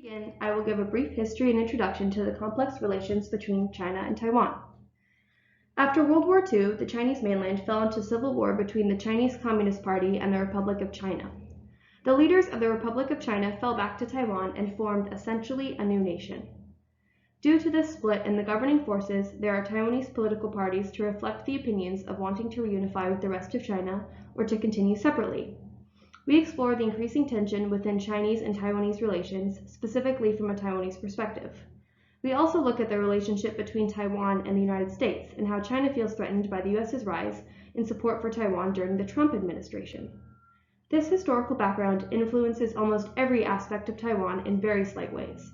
begin, I will give a brief history and introduction to the complex relations between China and Taiwan. After World War II, the Chinese mainland fell into civil war between the Chinese Communist Party and the Republic of China. The leaders of the Republic of China fell back to Taiwan and formed essentially a new nation. Due to this split in the governing forces, there are Taiwanese political parties to reflect the opinions of wanting to reunify with the rest of China or to continue separately. We explore the increasing tension within Chinese and Taiwanese relations, specifically from a Taiwanese perspective. We also look at the relationship between Taiwan and the United States and how China feels threatened by the U.S.'s rise in support for Taiwan during the Trump administration. This historical background influences almost every aspect of Taiwan in very slight ways.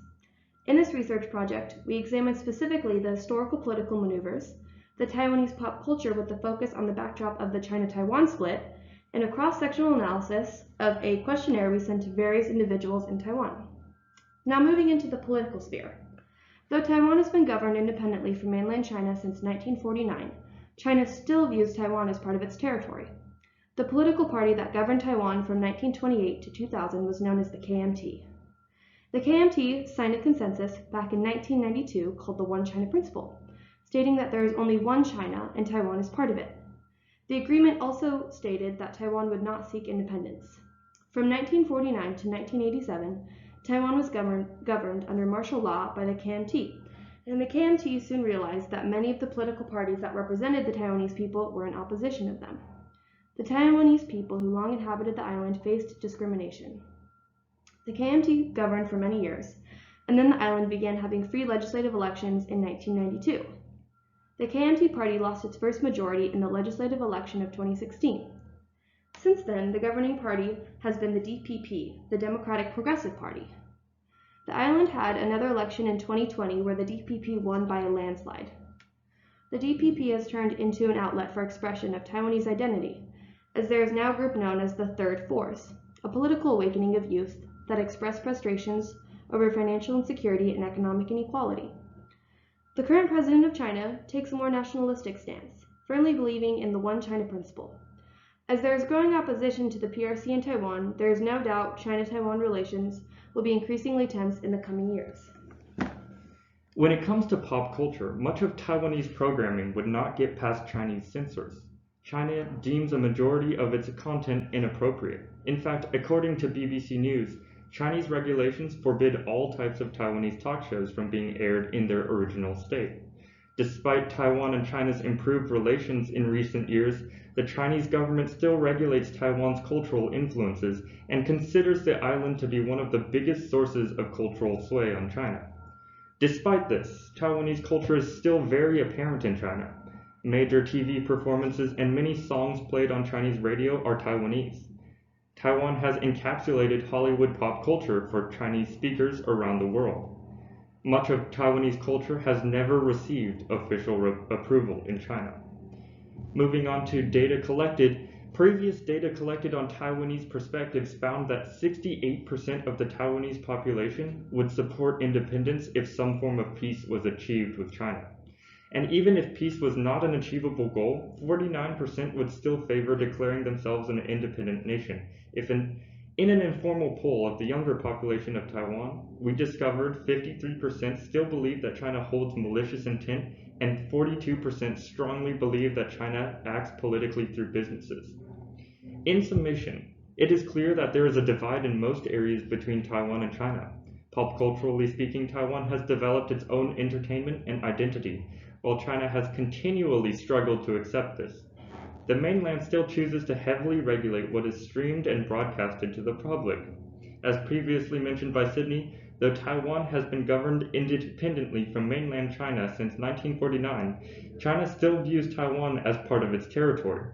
In this research project, we examine specifically the historical political maneuvers, the Taiwanese pop culture with the focus on the backdrop of the China-Taiwan split, and a cross-sectional analysis of a questionnaire we sent to various individuals in Taiwan. Now moving into the political sphere. Though Taiwan has been governed independently from mainland China since 1949, China still views Taiwan as part of its territory. The political party that governed Taiwan from 1928 to 2000 was known as the KMT. The KMT signed a consensus back in 1992 called the One China Principle, stating that there is only one China and Taiwan is part of it. The agreement also stated that Taiwan would not seek independence. From 1949 to 1987, Taiwan was governed under martial law by the KMT, and the KMT soon realized that many of the political parties that represented the Taiwanese people were in opposition of them. The Taiwanese people who long inhabited the island faced discrimination. The KMT governed for many years, and then the island began having free legislative elections in 1992. The KMT party lost its first majority in the legislative election of 2016. Since then, the governing party has been the DPP, the Democratic Progressive Party. The island had another election in 2020 where the DPP won by a landslide. The DPP has turned into an outlet for expression of Taiwanese identity, as there is now a group known as the Third Force, a political awakening of youth that express frustrations over financial insecurity and economic inequality. The current president of China takes a more nationalistic stance, firmly believing in the One China Principle. As there is growing opposition to the PRC in Taiwan, there is no doubt China-Taiwan relations will be increasingly tense in the coming years. When it comes to pop culture, much of Taiwanese programming would not get past Chinese censors. China deems a majority of its content inappropriate. In fact, according to BBC News, Chinese regulations forbid all types of Taiwanese talk shows from being aired in their original state. Despite Taiwan and China's improved relations in recent years, the Chinese government still regulates Taiwan's cultural influences and considers the island to be one of the biggest sources of cultural sway on China. Despite this, Taiwanese culture is still very apparent in China. Major TV performances and many songs played on Chinese radio are Taiwanese. Taiwan has encapsulated Hollywood pop culture for Chinese speakers around the world. Much of Taiwanese culture has never received official approval in China. Moving on to data collected, previous data collected on Taiwanese perspectives found that 68% of the Taiwanese population would support independence if some form of peace was achieved with China. And even if peace was not an achievable goal, 49% would still favor declaring themselves an independent nation. In an informal poll of the younger population of Taiwan, we discovered 53% still believe that China holds malicious intent and 42% strongly believe that China acts politically through businesses. In summation, it is clear that there is a divide in most areas between Taiwan and China. Pop culturally speaking, Taiwan has developed its own entertainment and identity, while China has continually struggled to accept this. The mainland still chooses to heavily regulate what is streamed and broadcasted to the public. As previously mentioned by Sidney, though Taiwan has been governed independently from mainland China since 1949, China still views Taiwan as part of its territory.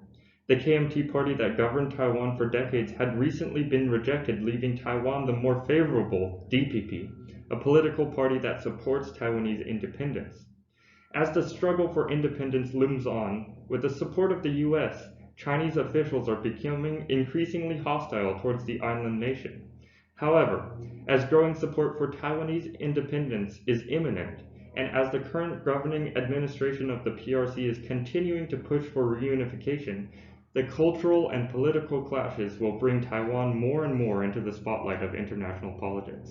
The KMT party that governed Taiwan for decades had recently been rejected, leaving Taiwan the more favorable DPP, a political party that supports Taiwanese independence. As the struggle for independence looms on, with the support of the U.S., Chinese officials are becoming increasingly hostile towards the island nation. However, as growing support for Taiwanese independence is imminent, and as the current governing administration of the PRC is continuing to push for reunification, the cultural and political clashes will bring Taiwan more and more into the spotlight of international politics.